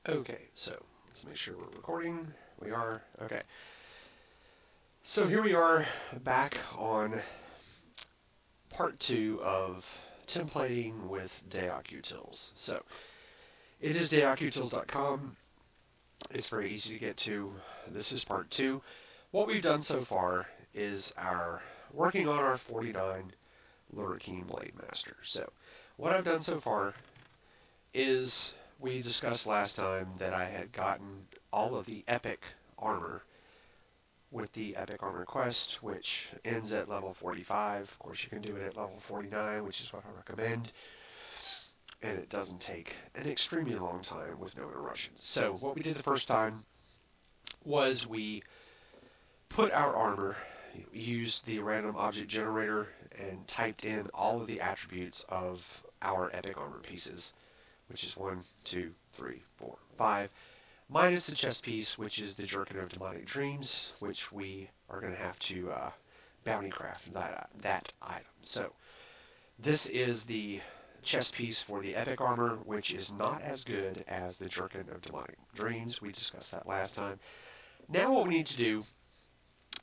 Okay, so let's make sure we're recording. We are. Okay. So here we are back on part 2 of templating with daocutils. So it is daocutils.com. It's very easy to get to. This is part 2. What we've done so far is working on our 49 Lurking Blade Master. So what I've done so far is we discussed last time that I had gotten all of the epic armor with the epic armor quest, which ends at level 45. Of course, you can do it at level 49, which is what I recommend, and it doesn't take an extremely long time with no interruptions. So what we did the first time was we put our armor, used the random object generator, and typed in all of the attributes of our epic armor pieces, which is 1, 2, 3, 4, 5, minus the chest piece, which is the Jerkin of Demonic Dreams, which we are going to have to bounty craft that item. So this is the chest piece for the epic armor, which is not as good as the Jerkin of Demonic Dreams. We discussed that last time. Now what we need to do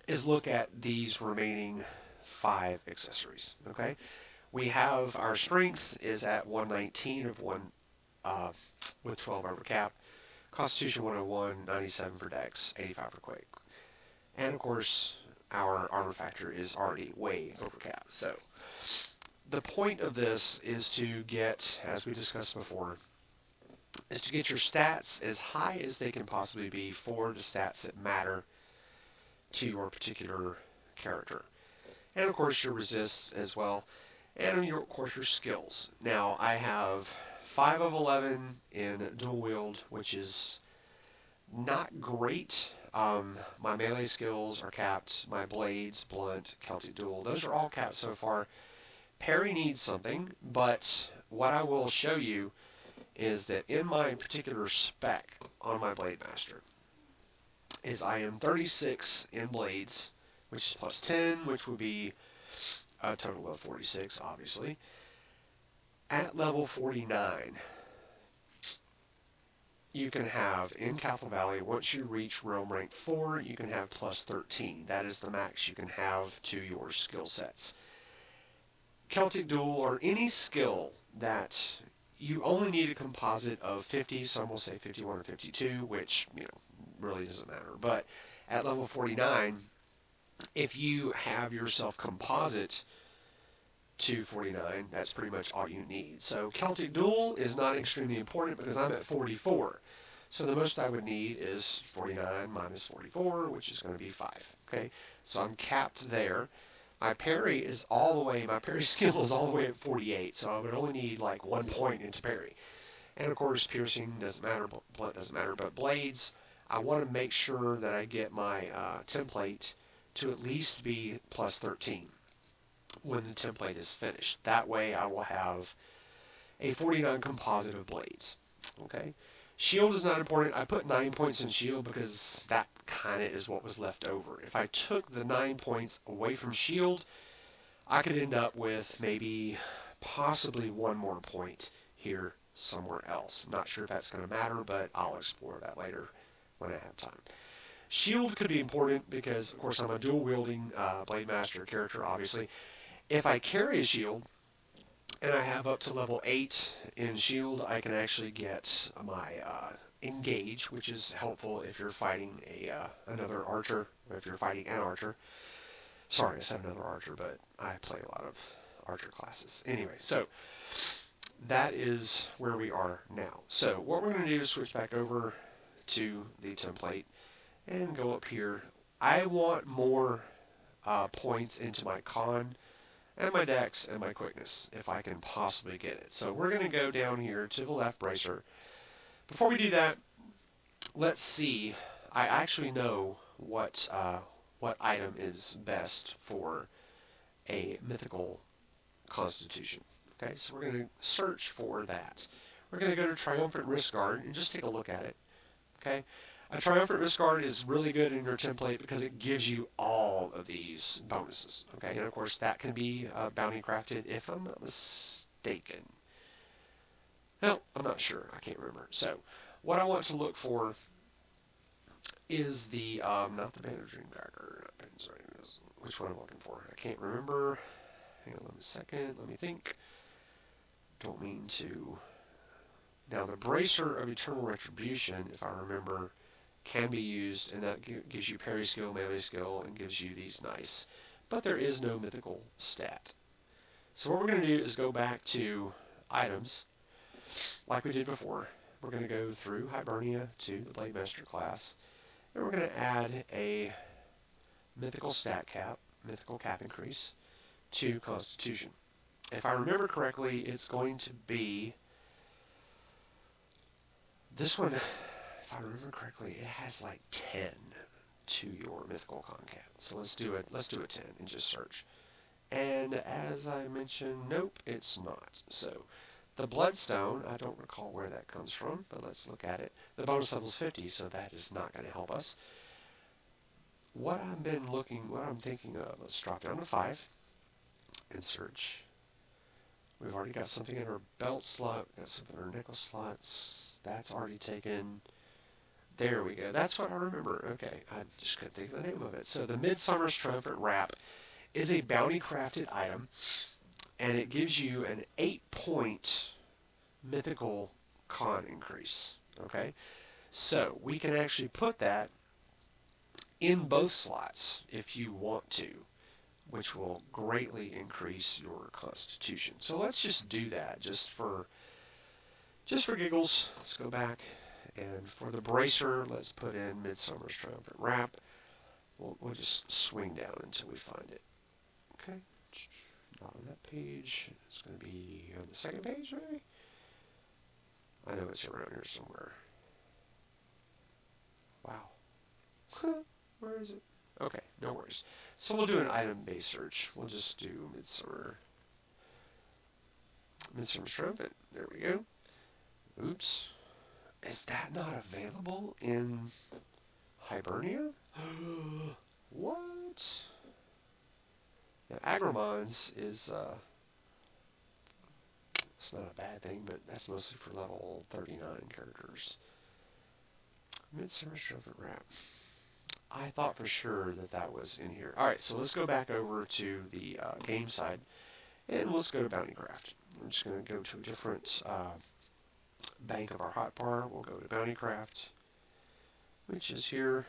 is look at these remaining 5 accessories. Okay, we have our strength is at 119 of 1 with 12 over cap. Constitution 101, 97 for Dex, 85 for Quake. And of course, our armor factor is already way over cap. So the point of this is to get, as we discussed before, is to get your stats as high as they can possibly be for the stats that matter to your particular character. And of course your resists as well. And of course your skills. Now I have 5 of 11 in dual wield, which is not great. My melee skills are capped. My blades, blunt, Celtic duel, those are all capped so far. Parry needs something, but what I will show you is that in my particular spec on my Blade Master is I am 36 in blades, which is plus 10, which would be a total of 46, obviously. At level 49, you can have, in Cathal Valley, once you reach Realm Rank 4, you can have plus 13. That is the max you can have to your skill sets. Celtic Duel, or any skill that you only need a composite of 50, some will say 51 or 52, which, really doesn't matter. But at level 49, if you have yourself composite to 49, that's pretty much all you need. So Celtic Duel is not extremely important because I'm at 44. So the most I would need is 49 minus 44, which is going to be 5. Okay, so I'm capped there. My parry is all the way, my parry skill is all the way at 48, so I would only need like 1 point into parry. And of course, piercing doesn't matter, blunt doesn't matter, but blades, I want to make sure that I get my template to at least be plus 13 when the template is finished. That way I will have a 49 composite of blades. Okay. Shield is not important. I put 9 points in shield because that kind of is what was left over. If I took the 9 points away from shield, I could end up with maybe possibly 1 more point here somewhere else. I'm not sure if that's going to matter, but I'll explore that later when I have time. Shield could be important because, of course, I'm a dual-wielding Blade Master character, obviously. If I carry a shield, and I have up to level 8 in shield, I can actually get my engage, which is helpful if you're fighting another archer, or if you're fighting an archer. Sorry, I said another archer, but I play a lot of archer classes. Anyway, so that is where we are now. So what we're going to do is switch back over to the template and go up here. I want more points into my con and my dex and my quickness if I can possibly get it. So we're going to go down here to the left bracer. Before we do that, let's see. I actually know what item is best for a mythical constitution. Okay, so we're going to search for that. We're going to go to Triumphant Wrist Guard and just take a look at it. Okay, a Triumphant Wrist Guard is really good in your template because it gives you all of these bonuses. Okay, and of course that can be bounty crafted if I'm not mistaken. No, I'm not sure. I can't remember. So what I want to look for is the, not the Band of Dreamcracker, not Band, sorry, which one I'm looking for? I can't remember. Hang on a second, let me think. Don't mean to. Now, the Bracer of Eternal Retribution, if I remember, can be used, and that gives you parry skill, melee skill, and gives you these nice. But there is no mythical stat. So what we're going to do is go back to items, like we did before. We're going to go through Hibernia to the Blade Master class, and we're going to add a mythical stat cap, mythical cap increase, to Constitution. If I remember correctly, it's going to be this one. If I remember correctly, it has like 10 to your mythical con cap. So let's do it. Let's do a 10 and just search. And as I mentioned, nope, it's not. So the Bloodstone, I don't recall where that comes from, but let's look at it. The bonus level is 50, so that is not going to help us. What I'm thinking of, let's drop down to 5 and search. We've already got something in our belt slot, got something in our necklace slots. That's already taken. There we go. That's what I remember. Okay, I just couldn't think of the name of it. So the Midsummer's Triumphant Wrap is a bounty crafted item, and it gives you an 8-point mythical con increase. Okay, so we can actually put that in both slots if you want to, which will greatly increase your Constitution. So let's just do that just for giggles. Let's go back, and for the Bracer, let's put in Midsummer's Triumphant Wrap. We'll just swing down until we find it. Okay, not on that page. It's going to be on the second page, maybe? I know it's around here somewhere. Wow. Where is it? Okay, no worries. So we'll do an item-based search. We'll just do Midsummer's Triumphant. There we go. Oops. Is that not available in Hibernia? What? Now, Agramons is, it's not a bad thing, but that's mostly for level 39 characters. Midsummer's Triumphant Wrap. I thought for sure that that was in here. Alright, so let's go back over to the game side, and let's go to Bounty Craft. We're just going to go to a different bank of our hotbar. We'll go to Bounty Craft, which is here.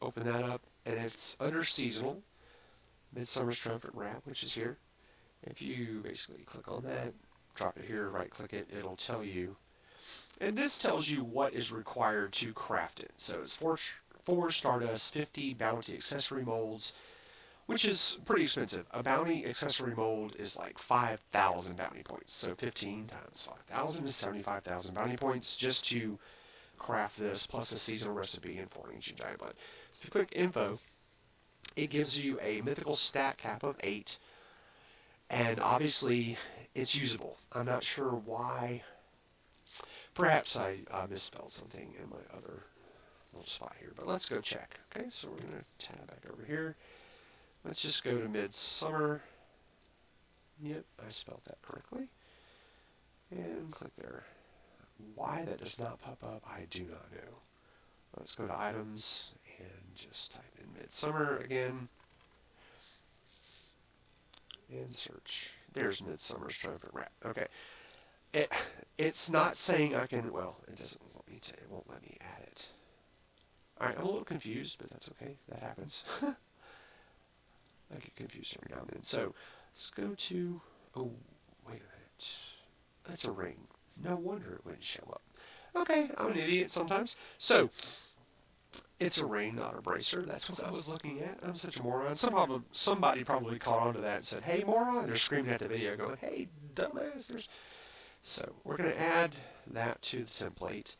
Open that up, and it's under Seasonal, Midsummer's Triumphant Wrap, which is here. If you basically click on that, drop it here, right-click it, it'll tell you. And this tells you what is required to craft it. So it's 4 Stardust, 50 Bounty Accessory Molds, which is pretty expensive. A Bounty Accessory Mold is like 5,000 Bounty Points. So 15 times 5,000 is 75,000 Bounty Points just to craft this, plus a seasonal recipe and 4 Ancient Giant Blood. If you click Info, it gives you a mythical stat cap of 8, and obviously it's usable. I'm not sure why. Perhaps I misspelled something in my other little spot here, but let's go check. Okay, so we're going to tab back over here. Let's just go to Midsummer. Yep, I spelled that correctly. And click there. Why that does not pop up, I do not know. Let's go to Items and just type in Midsummer again. And search. There's Midsummer's Triumphant Wrap. Okay. It's not saying I can, well, it doesn't want me to, it won't let me add it. Alright, I'm a little confused, but that's okay. That happens. I get confused every now and then. So, let's go to, oh, wait a minute. That's a ring. No wonder it wouldn't show up. Okay, I'm an idiot sometimes. So, it's a ring, not a bracer. That's what I was looking at. I'm such a moron. Somebody probably caught on to that and said, hey, moron. They're screaming at the video going, hey, dumbass. So, we're going to add that to the template.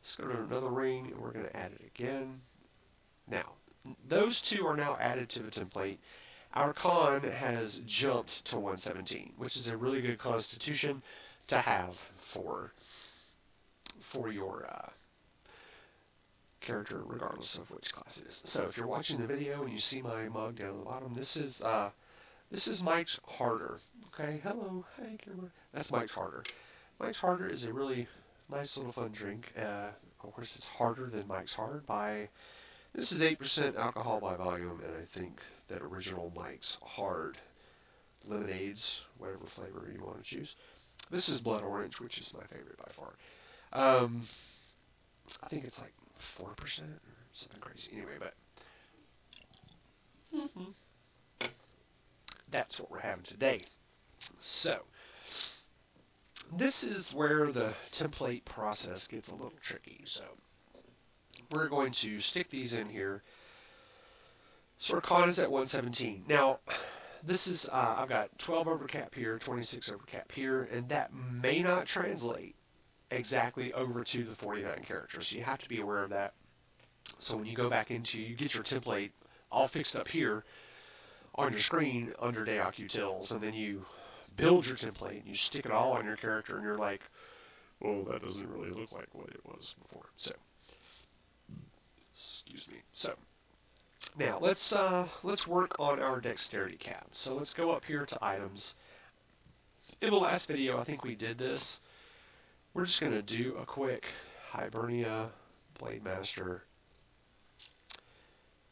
Let's go to another ring, and we're going to add it again. Now, those two are now added to the template. Our con has jumped to 117, which is a really good constitution to have for your character, regardless of which class it is. So if you're watching the video and you see my mug down at the bottom, this is Mike's Harder. Okay, hello, hey camera. That's Mike's Harder. Mike's Harder is a really nice little fun drink. Of course, it's harder than Mike's Hard by, this is 8% alcohol by volume, and I think that original Mike's Hard lemonades, whatever flavor you want to choose. This is Blood Orange, which is my favorite by far. I think it's like 4% or something crazy. Anyway, but that's what we're having today. So, this is where the template process gets a little tricky. So, we're going to stick these in here. So our con is at 117. Now, this is, I've got 12 over cap here, 26 over cap here, and that may not translate exactly over to the 49 characters. So you have to be aware of that. So when you go back into, you get your template all fixed up here on your screen under daocutils, and then you build your template, and you stick it all on your character, and you're like, well, that doesn't really look like what it was before. So, excuse me. So, now let's work on our dexterity cap. So let's go up here to items. In the last video, I think we did this. We're just going to do a quick Hibernia Blade Master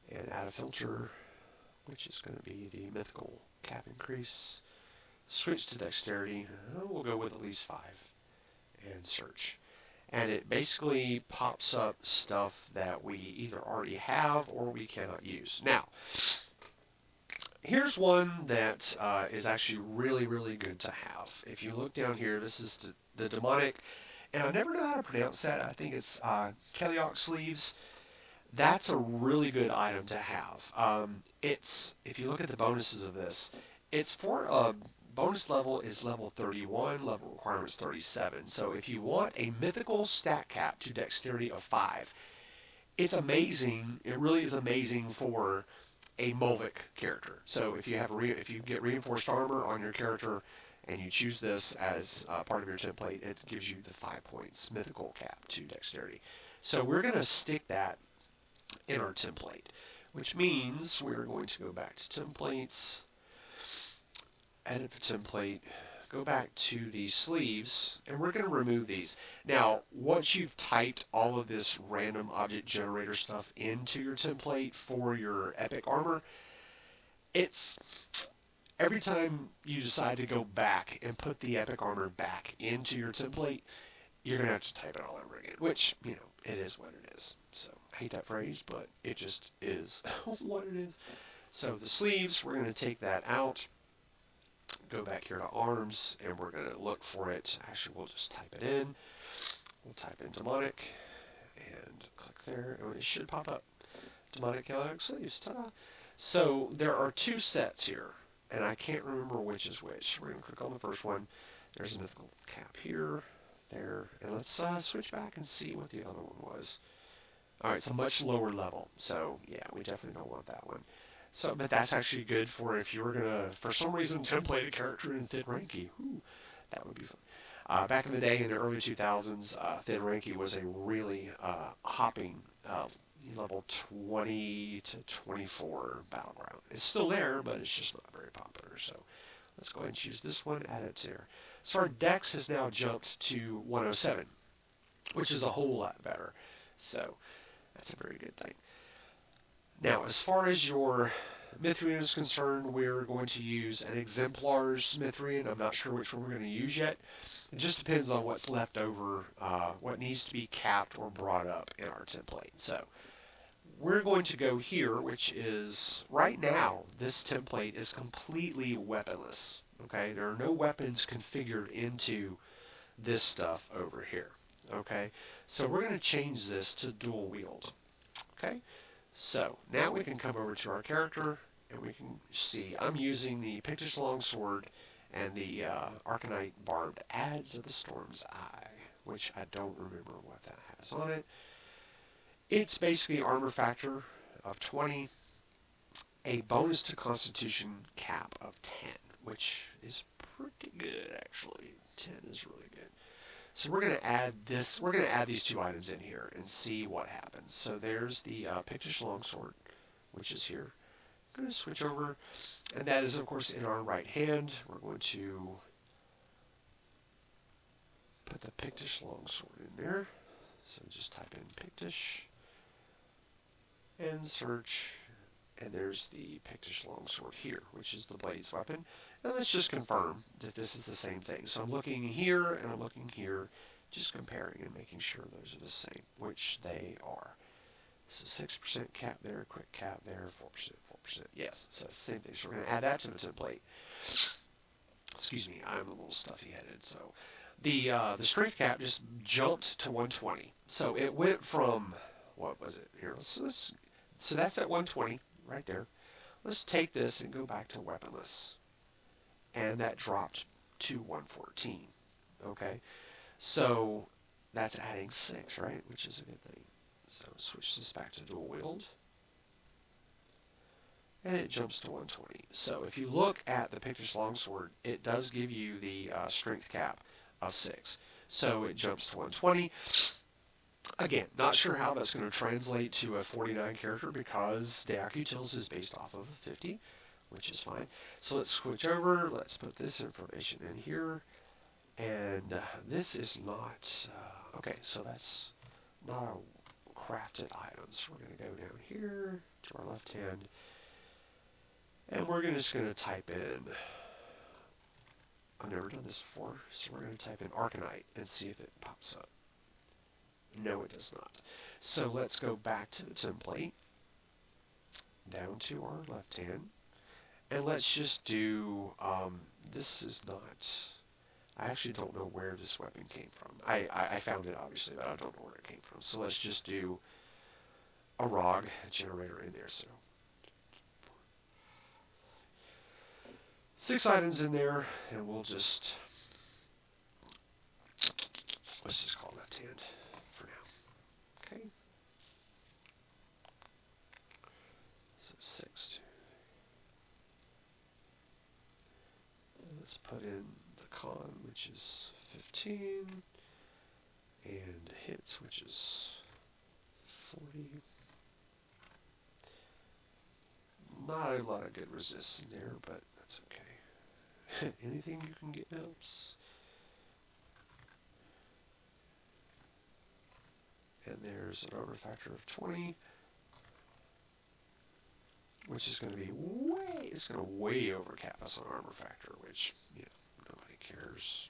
and add a filter, which is going to be the mythical cap increase. Switch to dexterity. We'll go with at least 5 and search. And it basically pops up stuff that we either already have or we cannot use. Now, here's one that is actually really, really good to have. If you look down here, this is the demonic, and I never know how to pronounce that. I think it's Kelioc sleeves. That's a really good item to have. If you look at the bonuses of this, it's for a bonus level is level 31, level requirement is 37. So if you want a mythical stat cap to dexterity of 5, it's amazing. It really is amazing for a Molvic character. So if you have if you get reinforced armor on your character and you choose this as part of your template, it gives you the 5 points mythical cap to dexterity. So we're going to stick that in our template, which means we're going to go back to templates, edit the template, go back to the sleeves, and we're going to remove these. Now, once you've typed all of this random object generator stuff into your template for your epic armor, it's every time you decide to go back and put the epic armor back into your template, you're going to have to type it all over again, which, you know, it is what it is. So, I hate that phrase, but it just is what it is. So, the sleeves, we're going to take that out. Go back here to arms, and we're going to look for it. Actually, we'll just type it in. We'll type in demonic, and click there, and it should pop up. Demonic Kelioc sleeves, ta-da! So there are 2 sets here, and I can't remember which is which. We're going to click on the first one. There's a mythical cap here, there, and let's switch back and see what the other one was. All right, it's a much lower level, so yeah, we definitely don't want that one. So, but that's actually good for if you were going to, for some reason, template a character in Thin Ranky. Ooh, that would be fun. Back in the day, in the early 2000s, Thin Ranky was a really hopping level 20 to 24 battleground. It's still there, but it's just not very popular. So let's go ahead and choose this one, add it there. So our dex has now jumped to 107, which is a whole lot better. So that's a very good thing. Now, as far as your Mithrian is concerned, we're going to use an Exemplar's Mithrian. I'm not sure which one we're going to use yet. It just depends on what's left over, what needs to be capped or brought up in our template. So we're going to go here, which is, right now, this template is completely weaponless. Okay, there are no weapons configured into this stuff over here. Okay, so we're going to change this to dual wield. Okay. So, now we can come over to our character, and we can see I'm using the Pictish Longsword and the Arcanite Barbed Adze of the Storm's Eye, which I don't remember what that has on it. It's basically armor factor of 20, a bonus to Constitution cap of 10, which is pretty good, actually. 10 is really good. So we're going to add this. We're going to add these 2 items in here and see what happens. So there's the Pictish Longsword, which is here. I'm going to switch over, and that is, of course, in our right hand. We're going to put the Pictish longsword in there. So just type in Pictish and search, and there's the Pictish longsword here, which is the blade's weapon. And let's just confirm that this is the same thing. So I'm looking here and I'm looking here, just comparing and making sure those are the same, which they are. So 6% cap there, quick cap there, 4%, 4%. Yes, so it's the same thing. So we're going to add that to the template. Excuse me, I'm a little stuffy-headed. So the strength cap just jumped to 120. So it went from, what was it? Here, so that's at 120 right there. Let's take this and go back to weaponless. And that dropped to 114. Okay, so that's adding 6, right? Which is a good thing. So switch this back to dual wield. And it jumps to 120. So if you look at the Pictish longsword, it does give you the strength cap of 6. So it jumps to 120. Again, not sure how that's going to translate to a 49 character because daocutil's is based off of a 50, which is fine. So let's switch over. Let's put this information in here. And this is not, okay, so that's not a crafted item. So we're going to go down here to our left hand. And we're just going to type in, I've never done this before, so we're going to type in Arcanite and see if it pops up. No, it does not. So let's go back to the template, down to our left hand, and let's just do, this is not, I actually don't know where this weapon came from. I found it, obviously, but I don't know where it came from. So let's just do a ROG generator in there. So 6 items in there, and we'll just, let's just call left hand for now. Okay. So 6. And let's put in the con, which is 15, and hits, which is 40. Not a lot of good resists in there, but that's okay. Anything you can get helps. And there's an armor factor of 20, which is going to be it's going to way overcap us on armor factor, which, you know, nobody cares.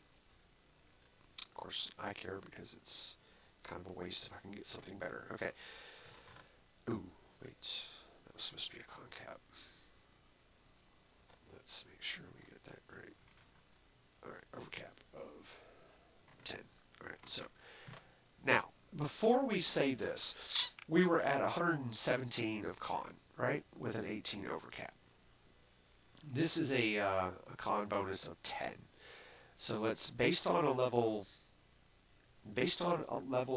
Of course, I care because it's kind of a waste if I can get something better. Okay. Ooh, wait. That was supposed to be a con cap. Let's make sure we get that right. Alright, overcap of 10. Alright, so now, before we save this, we were at 117 of con, right? With an 18 overcap. This is a con bonus of 10. So let's, based on a level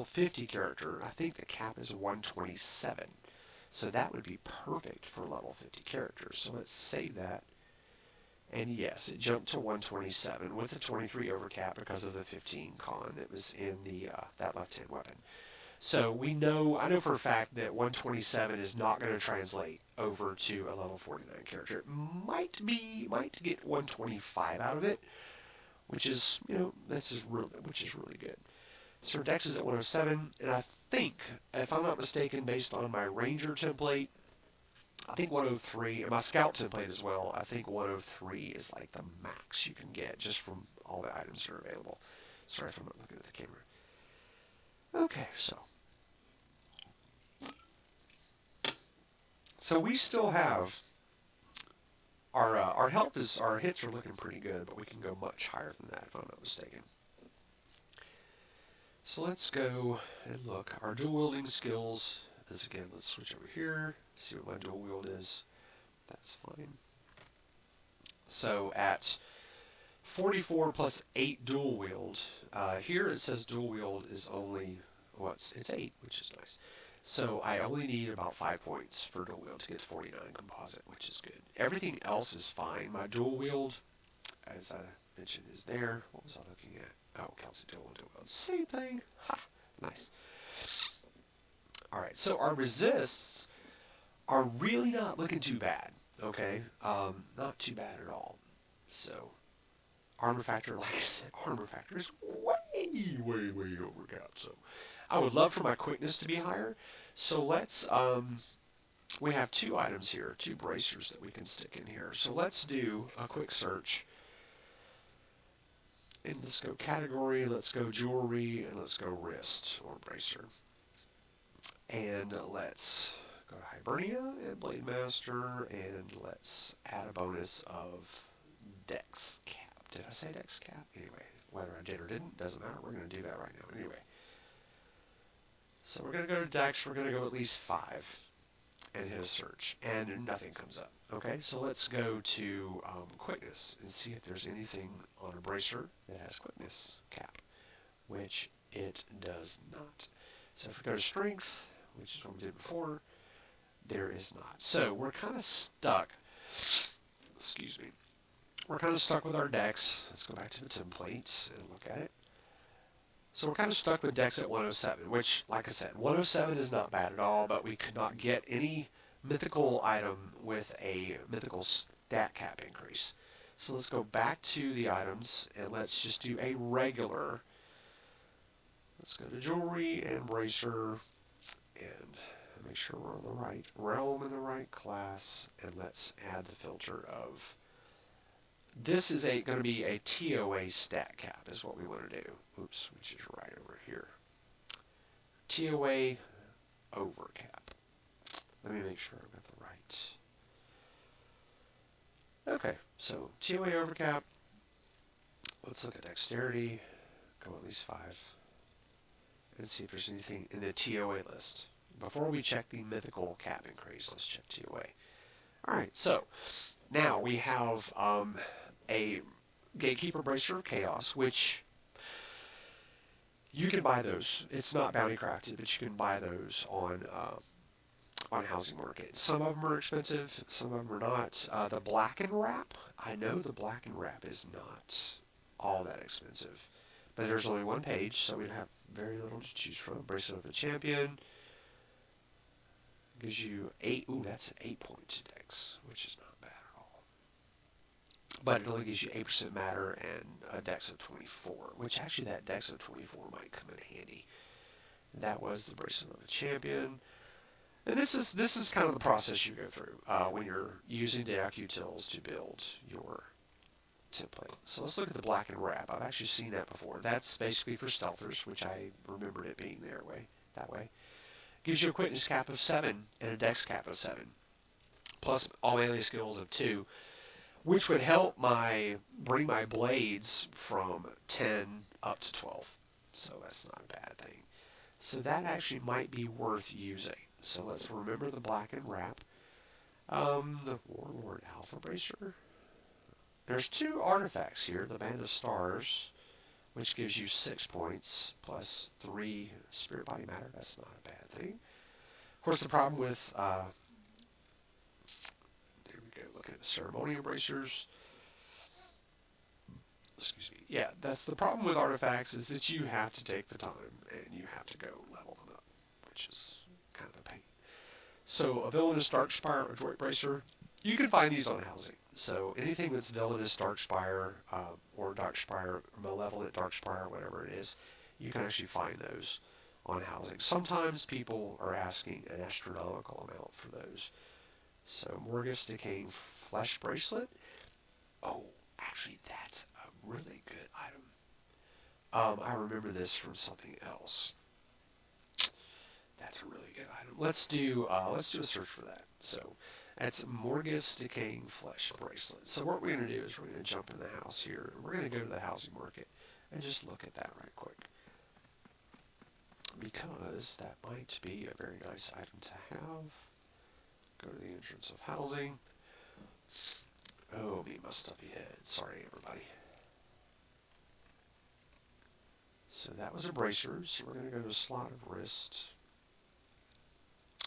50 character, I think the cap is 127. So that would be perfect for level 50 characters. So let's save that. And yes, it jumped to 127 with a 23 overcap because of the 15 con that was in the that left-hand weapon. So I know for a fact that 127 is not going to translate over to a level 49 character. It might get 125 out of it, which is, you know, which is really good. So Dex is at 107, and I think, if I'm not mistaken, based on my Ranger template, I think 103, and my Scout template as well, I think 103 is like the max you can get just from all the items that are available. Sorry if I'm not looking at the camera. Okay, so we still have our health our hits are looking pretty good, but we can go much higher than that if I'm not mistaken. So let's go and look. Our dual wielding skills is, again, let's switch over here, see what my dual wield is. That's fine. So at 44 plus 8 dual wield, here it says dual wield is only, it's 8, which is nice. So I only need about 5 points for dual wield to get to 49 composite, which is good. Everything else is fine. My dual wield, as I mentioned, is there. What was I looking at? Oh, Kelsey dual wield. Same thing. Ha! Nice. Alright, so our resists are really not looking too bad. Okay? Not too bad at all. So, armor factor, like I said, armor factor is way way overcap. So I would love for my quickness to be higher. So let's, we have two items here, two bracers that we can stick in here. So let's do a quick search. And let's go category, let's go jewelry, and let's go wrist or bracer. And let's go to Hibernia and Blade Master, and let's add a bonus of Dex Cap. Did I say Dex Cap? Anyway, whether I did or didn't, doesn't matter. We're going to do that right now anyway. So we're going to go to Dex, we're going to go at least 5, and hit a search, and nothing comes up. Okay, so let's go to quickness and see if there's anything on a bracer that has quickness cap, which it does not. So if we go to strength, which is what we did before, there is not. So we're kind of stuck. Excuse me. We're kind of stuck with our Dex. Let's go back to the template and look at it. So we're kind of stuck with Dex at 107, which, like I said, 107 is not bad at all, but we could not get any mythical item with a mythical stat cap increase. So let's go back to the items, and let's just do a regular. Let's go to jewelry and bracer, and make sure we're on the right realm and the right class, and let's add the filter of, this is going to be a TOA stat cap is what we want to do. Oops, which is right over here. TOA overcap. Let me make sure I've got the right. Okay, so TOA overcap. Let's look at dexterity. Go at least 5. And see if there's anything in the TOA list. Before we check the mythical cap increase, let's check TOA. Alright, so now we have a Gatekeeper Bracer of Chaos, which you can buy those. It's not bounty crafted, but you can buy those on Housing Market. Some of them are expensive, some of them are not. The Black and Wrap, I know the Black and Wrap is not all that expensive, but there's only one page, so we'd have very little to choose from. Bracelet of a Champion gives you 8. Ooh, that's an 8-point dex, which is not bad at all. But it only gives you 8% matter and a dex of 24, which actually that dex of 24 might come in handy. That was the Bracelet of a Champion. And this is kind of the process you go through when you're using daocutils to build your template. So let's look at the Black and Wrap. I've actually seen that before. That's basically for stealthers, which I remembered it being that way. Gives you a quickness cap of 7 and a dex cap of 7, plus all melee skills of 2, which would help bring my blades from 10 up to 12. So that's not a bad thing. So that actually might be worth using. So let's remember the Black and Wrap. The Warlord Alpha Bracer. There's 2 artifacts here. The Band of Stars, which gives you 6 points, plus 3 Spirit Body Matter. That's not a bad thing. Of course, the problem with, there we go, looking at the Ceremonial Bracers. Excuse me. Yeah, that's the problem with artifacts, is that you have to take the time, and you have to go level them up, which is kind of a pain. So, a Villainous Darkspire Adroit Bracer, you can find these on Housing. So anything that's Villainous Darkspire or Darkspire, or Malevolent Darkspire, whatever it is, you can actually find those on Housing. Sometimes people are asking an astronomical amount for those. So Morgus Decaying Flesh Bracelet. Oh, actually that's a really good item. I remember this from something else. That's a really good item. Let's do a search for that. So that's Morgus Decaying Flesh Bracelet. So what we're going to do is we're going to jump in the house here. We're going to go to the Housing Market and just look at that right quick, because that might be a very nice item to have. Go to the entrance of Housing. Oh, me, my stuffy head. Sorry, everybody. So that was a bracer. So we're going to go to slot of wrist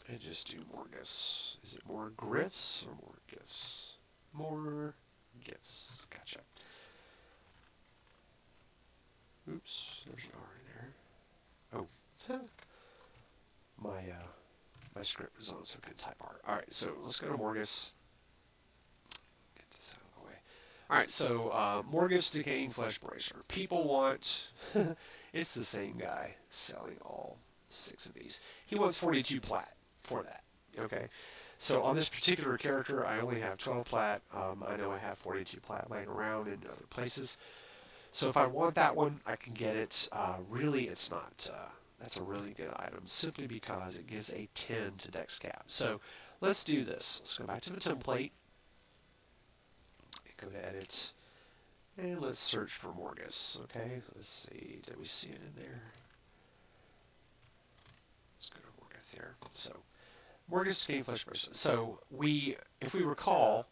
and just do more gifts. Is it more grifts or more gifts? More gifts. Gotcha. Oops, there's an R in there. Oh, my script was on, so I couldn't type R. All right, so let's go to more gifts. Get this out of the way. All right, so Morgus Decaying Flesh Bracer. People want It's the same guy selling all 6 of these. He wants 42 plat for that. Okay, so on this particular character, I only have 12 plat. I know I have 42 plat laying around in other places. So if I want that one, I can get it. Really, it's not. That's a really good item simply because it gives a 10 to dex cap. So let's do this. Let's go back to the template. Go to edit. And let's search for Morgus. Okay, let's see. Did we see it in there? Let's go to Morgus there. So Morgus Game Flesh Bracelet. So if we recall,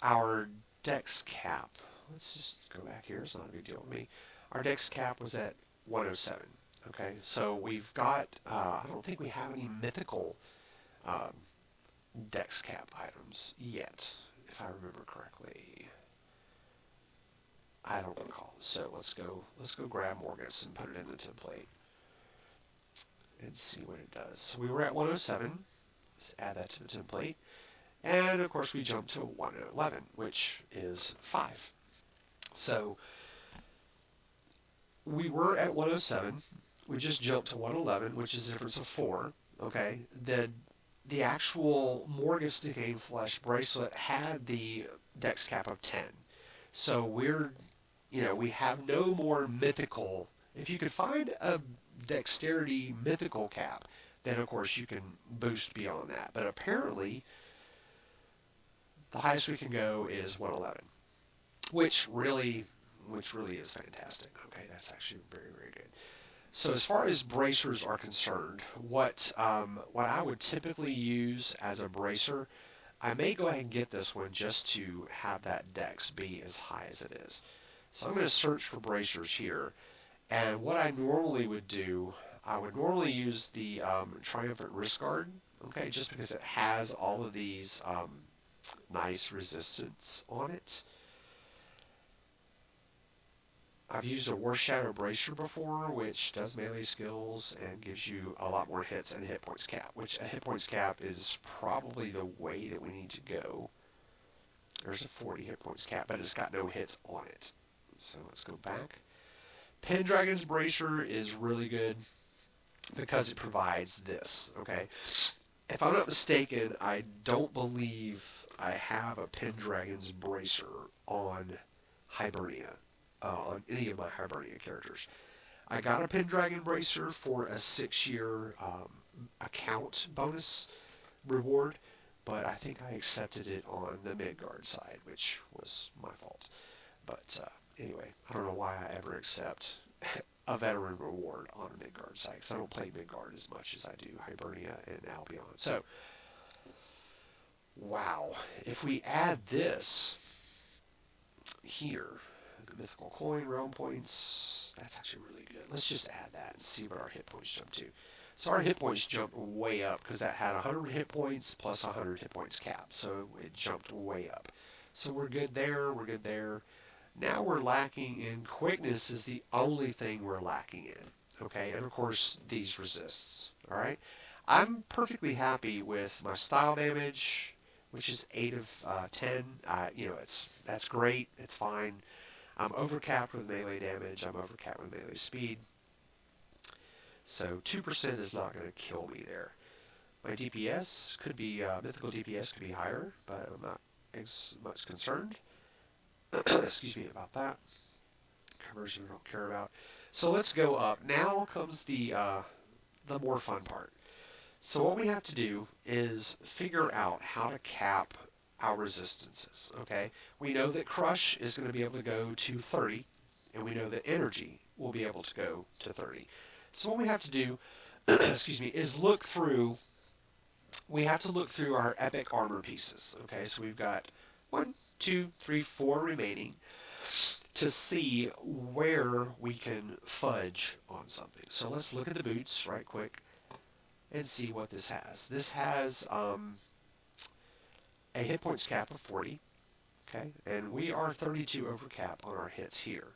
our dex cap. Let's just go back here. It's not a big deal with me. Our dex cap was at 107. Okay, so we've got. I don't think we have any mythical um, dex cap items yet, if I remember correctly. I don't recall. So let's go grab Morgus and put it in the template and see what it does. So we were at 107. Let's add that to the template. And of course we jump to 111, which is 5. So we were at 107. We just jumped to 111, which is a difference of 4. Okay. The actual Morgus Decaying Flesh bracelet had the dex cap of 10. So we have no more mythical. If you could find a dexterity mythical cap, then of course you can boost beyond that. But apparently, the highest we can go is 111, which really is fantastic. Okay, that's actually very, very good. So as far as bracers are concerned, what I would typically use as a bracer, I may go ahead and get this one just to have that dex be as high as it is. So I'm going to search for bracers here, and what I normally would do, I would normally use the Triumphant Wrist Guard, okay, just because it has all of these nice resistance on it. I've used a War Shadow Bracer before, which does melee skills and gives you a lot more hits and a hit points cap, which a hit points cap is probably the way that we need to go. There's a 40 hit points cap, but it's got no hits on it. So let's go back. Pendragon's Bracer is really good because it provides this, okay? If I'm not mistaken, I don't believe I have a Pendragon's Bracer on Hibernia. On any of my Hibernia characters. I got a Pendragon Bracer for a 6-year account bonus reward, but I think I accepted it on the Midgard side, which was my fault. But anyway, I don't know why I ever accept a veteran reward on a Midgard side, because I don't play Midgard as much as I do Hibernia and Albion. So, wow. If we add this here, mythical coin, realm points, that's actually really good. Let's just add that and see what our hit points jump to. So our hit points jumped way up because that had 100 hit points plus 100 hit points cap. So it jumped way up. So we're good there, we're good there. Now we're lacking in quickness is the only thing we're lacking in. Okay, and of course these resists. Alright. I'm perfectly happy with my style damage, which is 8 of 10. That's great, it's fine. I'm overcapped with melee damage. I'm overcapped with melee speed. So 2% is not going to kill me there. My DPS could be, mythical DPS could be higher, but I'm not as much concerned. Excuse me about that. Conversion I don't care about. So let's go up. Now comes the more fun part. So what we have to do is figure out how to cap our resistances, okay? We know that Crush is going to be able to go to 30, and we know that Energy will be able to go to 30. So what we have to do, excuse me, is look through our epic armor pieces, okay? So we've got 1, 2, 3, 4 remaining to see where we can fudge on something. So let's look at the boots right quick and see what this has. This has a hit points cap of 40, okay, and we are 32 over cap on our hits here.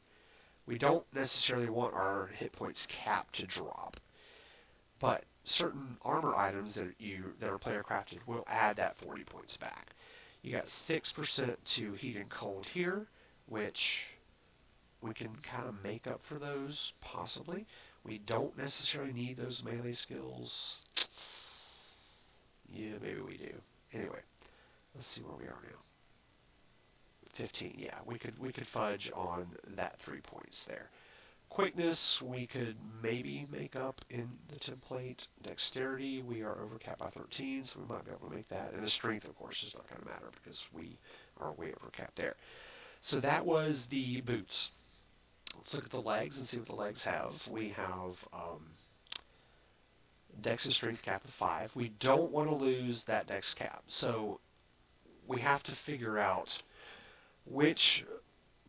We don't necessarily want our hit points cap to drop, but certain armor items that are player crafted will add that 40 points back. You got 6% to heat and cold here, which we can kind of make up for those, possibly. We don't necessarily need those melee skills. Yeah, maybe we do. Anyway, let's see where we are now. 15, yeah, we could fudge on that 3 points there. Quickness, we could maybe make up in the template. Dexterity, we are overcapped by 13, so we might be able to make that. And the strength, of course, is not going to matter because we are way overcapped there. So that was the boots. Let's look at the legs and see what the legs have. We have Dex and Strength cap of 5. We don't want to lose that Dex cap, so we have to figure out which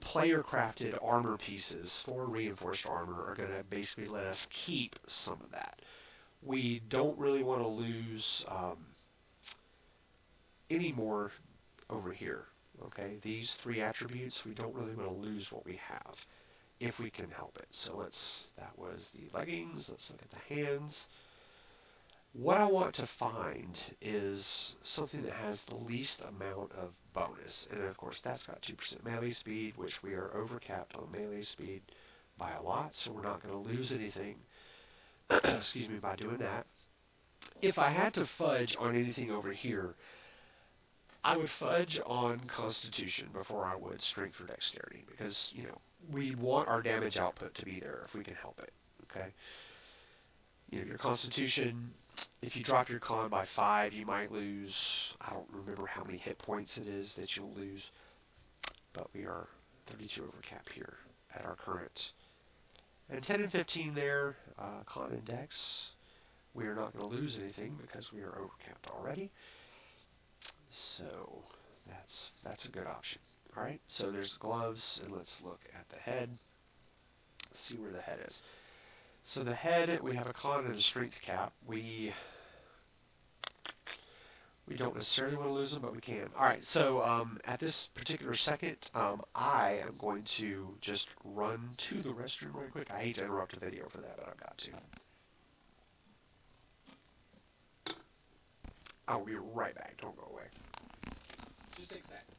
player-crafted armor pieces for reinforced armor are going to basically let us keep some of that. We don't really want to lose any more over here. Okay, these 3 attributes, we don't really want to lose what we have if we can help it. So that was the leggings. Let's look at the hands. What I want to find is something that has the least amount of bonus. And of course, that's got 2% melee speed, which we are overcapped on melee speed by a lot, so we're not going to lose anything excuse me, by doing that. If I had to fudge on anything over here, I would fudge on Constitution before I would Strength or Dexterity, because, you know, we want our damage output to be there if we can help it, okay? You know, your Constitution, if you drop your con by 5, you might lose, I don't remember how many hit points it is that you'll lose, but we are 32 overcap here at our current. And 10 and 15 there, con and Dex, we are not going to lose anything because we are overcapped already. So that's a good option. All right, so there's the gloves, and let's look at the head. Let's see where the head is. So the head, we have a con and a strength cap. We don't necessarily want to lose them, but we can. All right, so at this particular second, I am going to just run to the restroom right quick. I hate to interrupt the video for that, but I've got to. I'll be right back. Don't go away. Just take a second.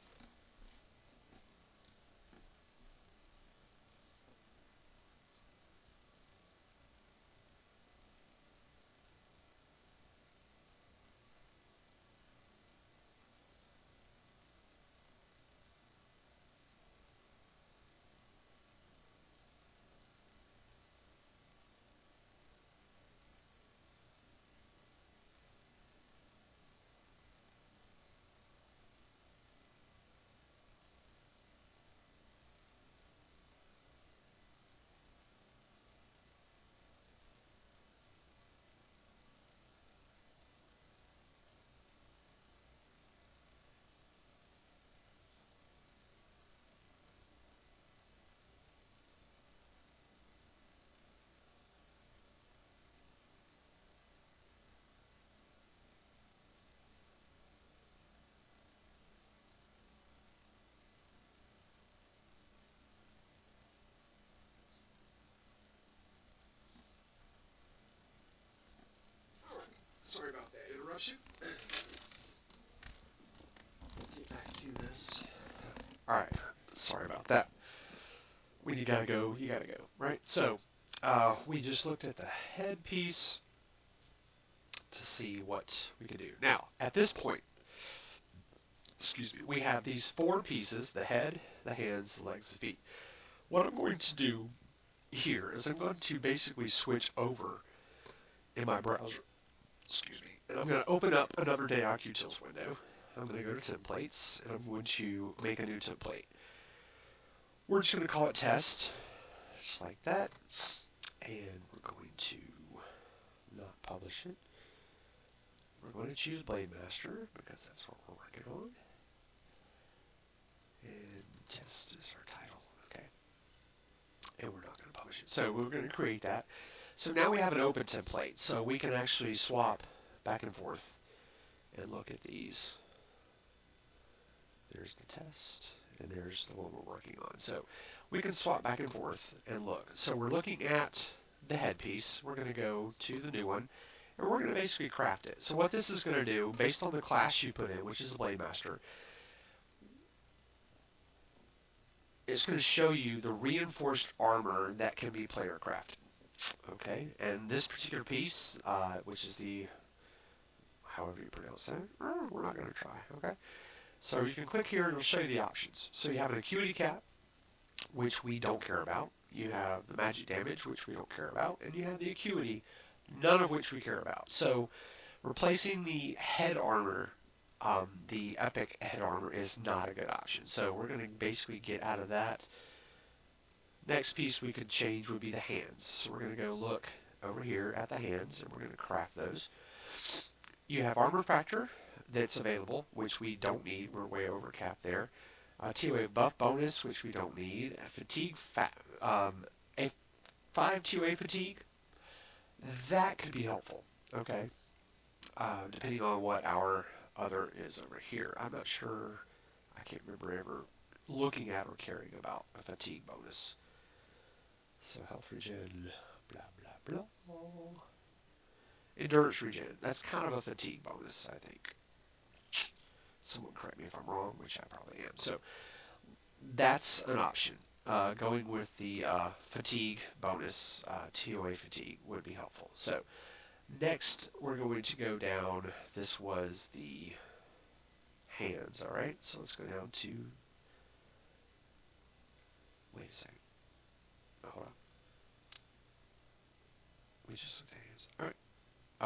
Sorry about that interruption. Let's get back to this. Alright, sorry about that. When you gotta go, right? So, we just looked at the headpiece to see what we could do. Now, at this point, excuse me, we have these 4 pieces, the head, the hands, the legs, the feet. What I'm going to do here is I'm going to basically switch over in my browser. Excuse me. And I'm going to open up another daocutilsPt2 window. I'm going to go to templates, and I'm going to make a new template. We're just going to call it test, just like that. And we're going to not publish it. We're going to choose Blade Master, because that's what we're working on. And test is our title. Okay. And we're not going to publish it. So we're going to create that. So now we have an open template, so we can actually swap back and forth and look at these. There's the test, and there's the one we're working on. So we can swap back and forth and look. So we're looking at the headpiece. We're going to go to the new one, and we're going to basically craft it. So what this is going to do, based on the class you put in, which is the Blade Master, it's going to show you the reinforced armor that can be player crafted. Okay, and this particular piece, which is the, however you pronounce that, we're not going to try. Okay, so you can click here and it'll show you the options. So you have an acuity cap, which we don't care about. You have the magic damage, which we don't care about, and you have the acuity, none of which we care about. So replacing the head armor, the epic head armor, is not a good option. So we're going to basically get out of that. Next piece we could change would be the hands. So we're going to go look over here at the hands, and we're going to craft those. You have armor factor that's available, which we don't need. We're way over cap there. TOA buff bonus, which we don't need. Fatigue, a 5 TOA fatigue, that could be helpful. Okay, depending on what our other is over here. I'm not sure. I can't remember ever looking at or caring about a fatigue bonus. So health regen, blah blah blah. Endurance regen. That's kind of a fatigue bonus, I think. Someone correct me if I'm wrong, which I probably am. So that's an option. Going with the fatigue bonus, TOA fatigue, would be helpful. So next, we're going to go down. This was the hands, all right? So let's go down to, wait a second. Oh, hold on. We just looked at hands. All right.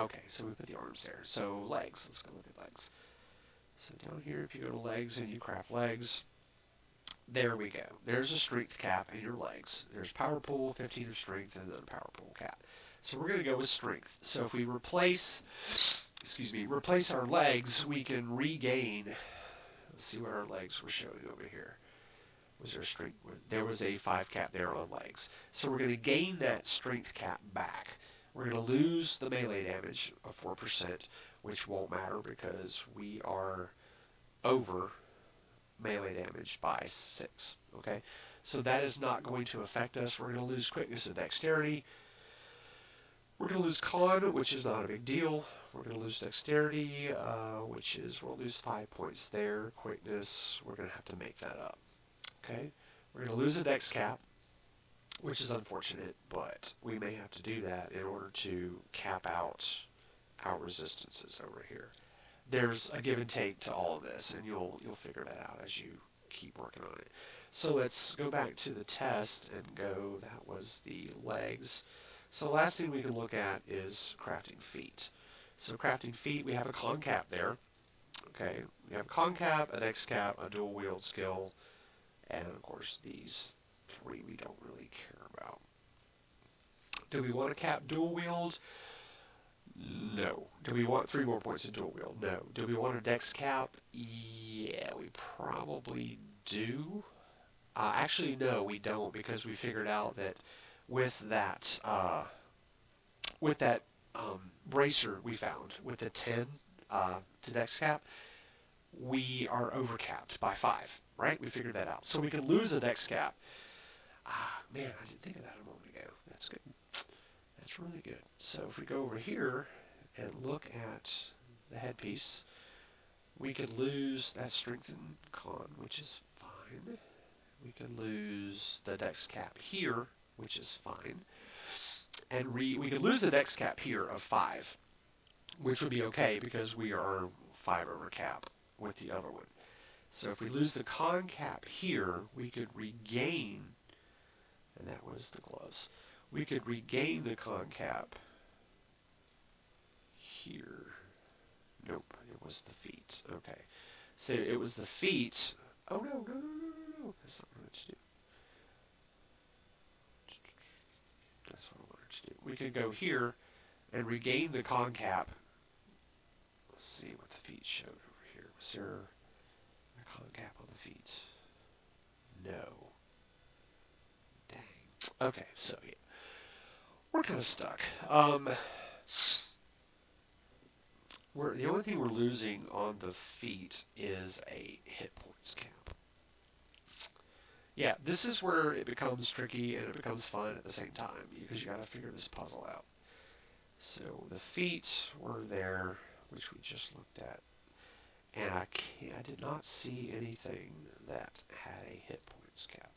Okay, so we put the arms there. So legs, let's go look at legs. So down here, if you go to legs and you craft legs, there we go. There's a strength cap in your legs. There's power pool, 15 of strength, and then a power pool cap. So we're going to go with strength. So if we replace our legs, we can regain. Let's see what our legs were showing over here. Was there a strength? There was a 5 cap there on legs. So we're going to gain that strength cap back. We're going to lose the melee damage of 4%, which won't matter because we are over melee damage by 6. Okay, so that is not going to affect us. We're going to lose quickness and dexterity. We're going to lose con, which is not a big deal. We're going to lose dexterity, which is, we'll lose 5 points there. Quickness, we're going to have to make that up. Okay, we're going to lose a dex cap, which is unfortunate, but we may have to do that in order to cap out our resistances over here. There's a give and take to all of this, and you'll figure that out as you keep working on it. So let's go back to the test and go, that was the legs. So the last thing we can look at is crafting feet. So crafting feet, we have a con cap there. Okay, we have a con cap, a dex cap, a dual wield skill, and of course these 3 we don't really care about. Do we want to cap dual wield? No. Do we want 3 more points in dual wield? No. Do we want a dex cap? Yeah, we probably do. Actually, no, we don't, because we figured out that with that bracer we found with the 10 to dex cap, we are overcapped by 5. Right? We figured that out. So we can lose a dex cap. Man, I didn't think of that a moment ago. That's good. That's really good. So if we go over here and look at the headpiece, we could lose that strength and con, which is fine. We can lose the dex cap here, which is fine. And we could lose the dex cap here of 5, which would be okay because we are 5 over cap with the other one. So if we lose the con cap here, we could regain, and that was the gloves, we could regain the con cap here. Nope, it was the feet. Okay. So it was the feet. Oh, no. That's not what I wanted to do. That's what I wanted to do. We could go here and regain the con cap. Let's see what the feet showed over here. Was there a con cap on the feet? No. Dang. Okay, so yeah. We're kind of stuck. The only thing we're losing on the feet is a hit points cap. Yeah, this is where it becomes tricky and it becomes fun at the same time because you got to figure this puzzle out. So the feet were there, which we just looked at, and I did not see anything that had a hit points cap.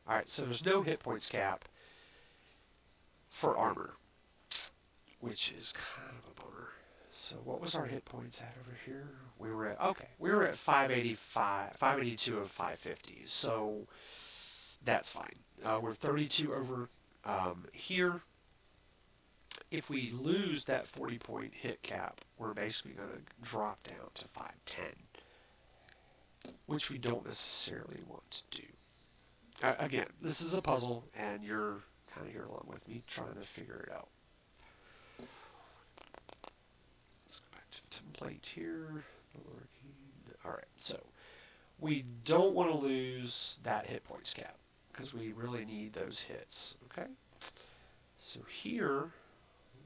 Alright, so there's no hit points cap for armor, which is kind of a bummer. So what was our hit points at over here? We were at 585, 582 of 550. So that's fine. We're 32 over here. If we lose that 40-point hit cap, we're basically going to drop down to 510, which we don't necessarily want to do. Again, this is a puzzle, and you're kind of here along with me trying to figure it out. Let's go back to the template here. Alright, so we don't want to lose that hit points cap because we really need those hits. Okay? So here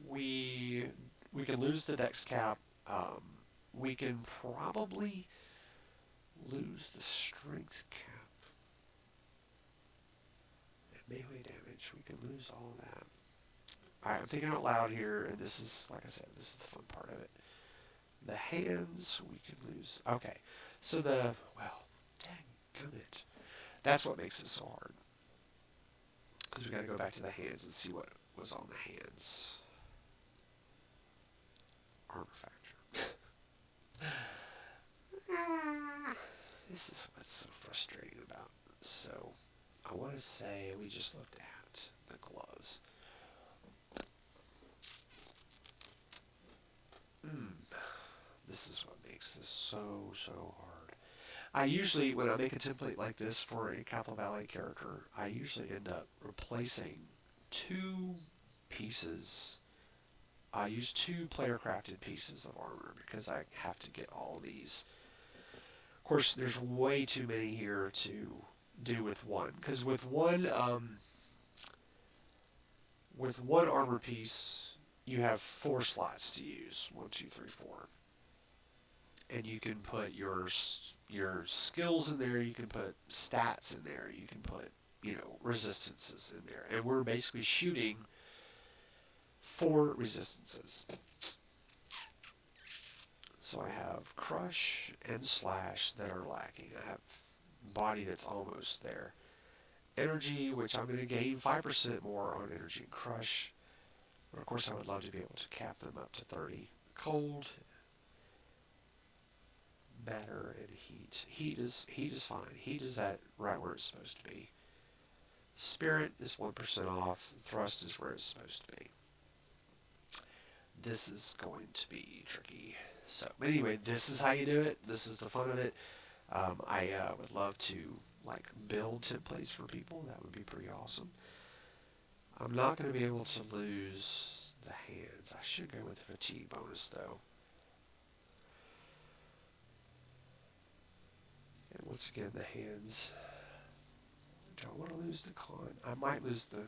we can lose the dex cap. We can probably lose the strength cap. Melee damage, we can lose all of that. Alright, I'm thinking out loud here, and this is, like I said, this is the fun part of it. The hands, we can lose. Okay, so well, dang it. That's what makes it so hard. Because we got to go back to the hands and see what was on the hands. Armor factor. This is what's so frustrating about it. So, I want to say we just looked at the gloves. This is what makes this so hard. I usually, when I make a template like this for a Cathal Valley character, I usually end up replacing two pieces. I use two player-crafted pieces of armor because I have to get all these. Of course, there's way too many here to do with one, because with one armor piece you have 4 slots to use. 1, 2, 3, 4, and you can put your skills in there, you can put stats in there, you can put resistances in there, and we're basically shooting 4 resistances. So I have crush and slash that are lacking. I have body that's almost there. Energy, which I'm going to gain 5% more on energy and crush. But of course, I would love to be able to cap them up to 30. Cold, matter, and heat. Heat is fine. Heat is at right where it's supposed to be. Spirit is 1% off. Thrust is where it's supposed to be. This is going to be tricky. So, anyway, this is how you do it. This is the fun of it. I would love to build templates for people. That would be pretty awesome. I'm not going to be able to lose the hands. I should go with the fatigue bonus though. And once again, the hands. Don't want to lose the con. I might lose the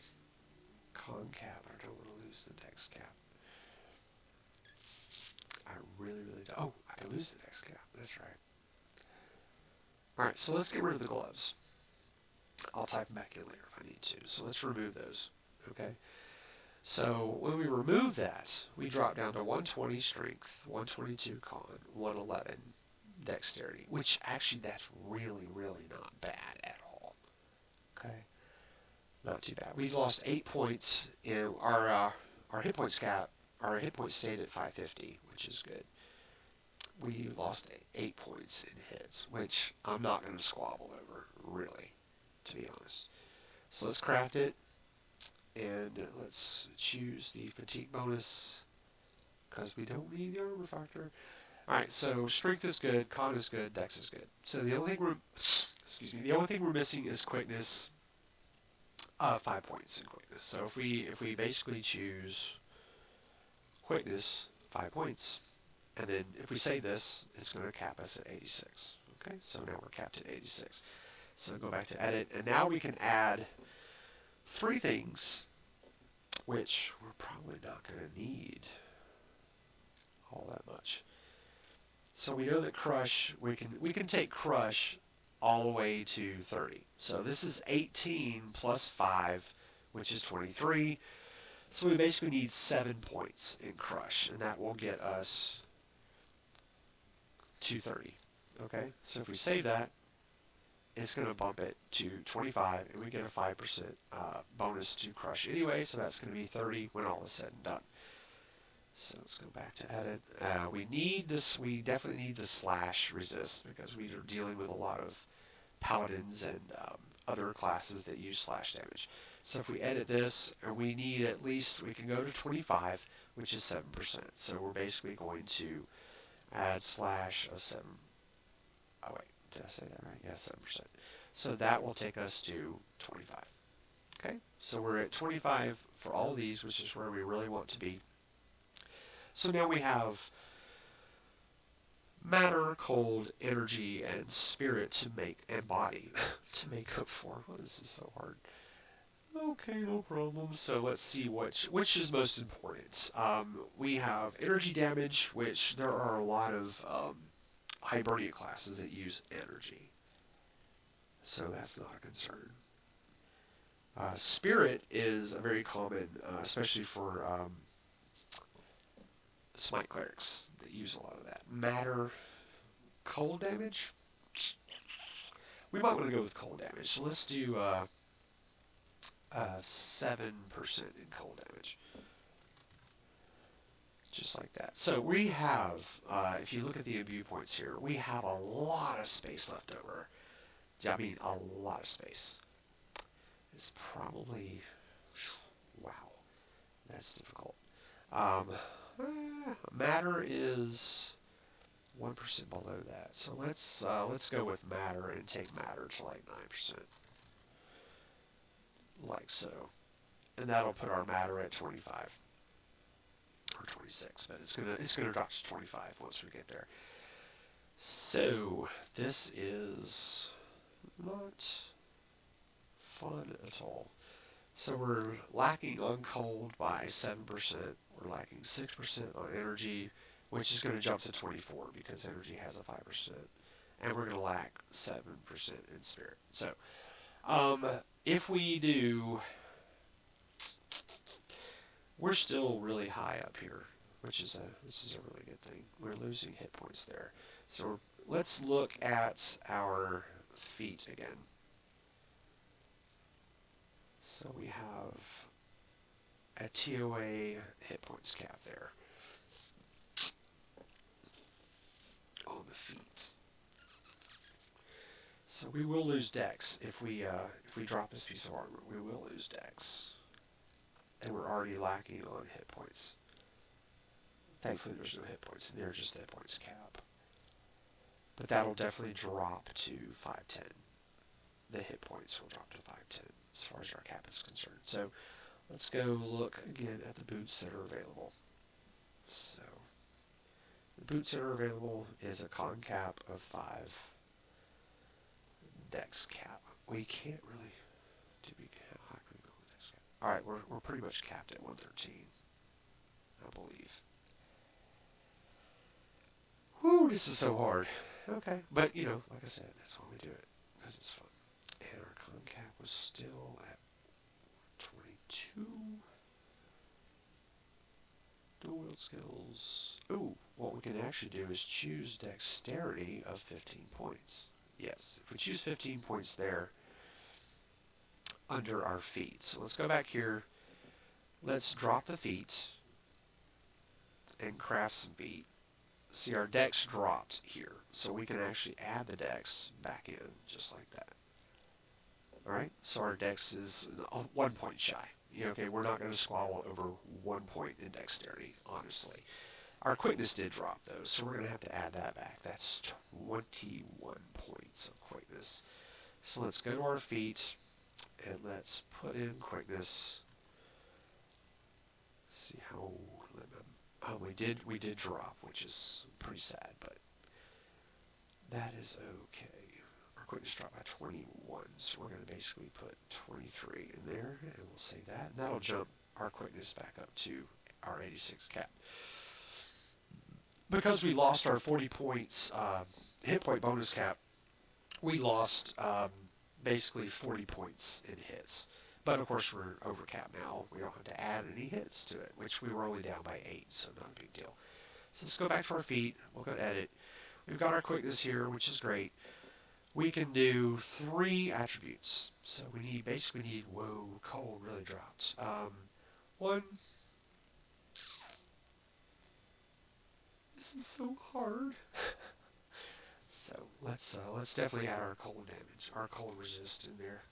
con cap, but I don't want to lose the dex cap. I really don't. Oh, I can lose the dex cap. That's right. Alright, so let's get rid of the gloves. I'll type them back in later if I need to. So let's remove those. Okay? So when we remove that, we drop down to 120 strength, 122 con, 111 dexterity, which actually that's really not bad at all. Okay? Not too bad. We lost 8 points in our hit points cap. Our hit points stayed at 550, which is good. We lost 8 points in hits, which I'm not going to squabble over, really, to be honest. So let's craft it, and let's choose the fatigue bonus, because we don't need the armor factor. Alright, so strength is good, con is good, dex is good. So the only thing we're missing is quickness. 5 points in quickness. So if we basically choose quickness, 5 points. And then if we save this, it's going to cap us at 86. Okay, so now we're capped at 86. So go back to edit, and now we can add 3 things, which we're probably not going to need all that much. So we know that crush, we can take crush all the way to 30. So this is 18 plus 5, which is 23. So we basically need 7 points in crush, and that will get us 230. Okay, so if we save that, it's going to bump it to 25, and we get a 5% bonus to crush anyway, so that's going to be 30 when all is said and done. So let's go back to edit. We need this. We definitely need the slash resist because we are dealing with a lot of paladins and other classes that use slash damage. So if we edit this, we need at least, we can go to 25, which is 7%. So we're basically going to add slash of 7. Oh wait, did I say that right? Yeah, 7%. So that will take us to 25. Okay, so we're at 25 for all of these, which is where we really want to be. So now we have matter, cold, energy, and spirit to make, and body to make up for. Oh, this is so hard. Okay, no problem. So let's see which is most important. We have energy damage, which there are a lot of Hibernia classes that use energy. So that's not a concern. Spirit is a very common, especially for smite clerics that use a lot of that. Matter, cold damage. We might want to go with cold damage. So let's do 7% in cold damage. Just like that. So we have, if you look at the imbue points here, we have a lot of space left over. I mean, a lot of space. It's probably, wow, that's difficult. Matter is 1% below that. So let's go with matter and take matter to like 9%. Like so. And that'll put our matter at 25. Or 26, but it's gonna drop to 25 once we get there. So this is not fun at all. So we're lacking on cold by 7%. We're lacking 6% on energy, which is going to jump to 24 because energy has a 5%. And we're going to lack 7% in spirit. So if we do, we're still really high up here, which is this is a really good thing. We're losing hit points there. So let's look at our feet again. So we have a TOA hit points cap there on the feet. So we will lose dex if we drop this piece of armor. We will lose dex, and we're already lacking on hit points. Thankfully, there's no hit points in there, just hit points cap. But that'll definitely drop to 510. The hit points will drop to 510 as far as our cap is concerned. So let's go look again at the boots that are available. So the boots that are available is a con cap of 5, dex cap. We can't really how high can we go with dex cap? All right, we're pretty much capped at 113, I believe. Whew, this is so hard. Okay, but you know, like I said, that's why we do it because it's fun. And our con cap was still at 22. Dual wield skills. Ooh, what we can actually do is choose dexterity of 15 points. Yes, if we choose 15 points there under our feet. So let's go back here. Let's drop the feet and craft some feet. See, our dex dropped here, so we can actually add the dex back in just like that. Alright, so our dex is 1 point shy. Okay, we're not going to squabble over 1 point in dexterity, honestly. Our quickness did drop, though, so we're going to have to add that back. That's 21 points of quickness. So let's go to our feet, and let's put in quickness. See how... Oh, we did drop, which is pretty sad, but that is okay. Our quickness dropped by 21, so we're going to basically put 23 in there, and we'll save that. And that'll jump our quickness back up to our 86 cap. Because we lost our 40 points hit point bonus cap, we lost basically 40 points in hits. But of course we're over cap now. We don't have to add any hits to it, which we were only down by 8, so not a big deal. So let's go back to our feet. We'll go to edit. We've got our quickness here, which is great. we can do 3 attributes. So we basically need, whoa, cold really dropped. 1. This is so hard. So let's definitely add our cold damage, our cold resist in there.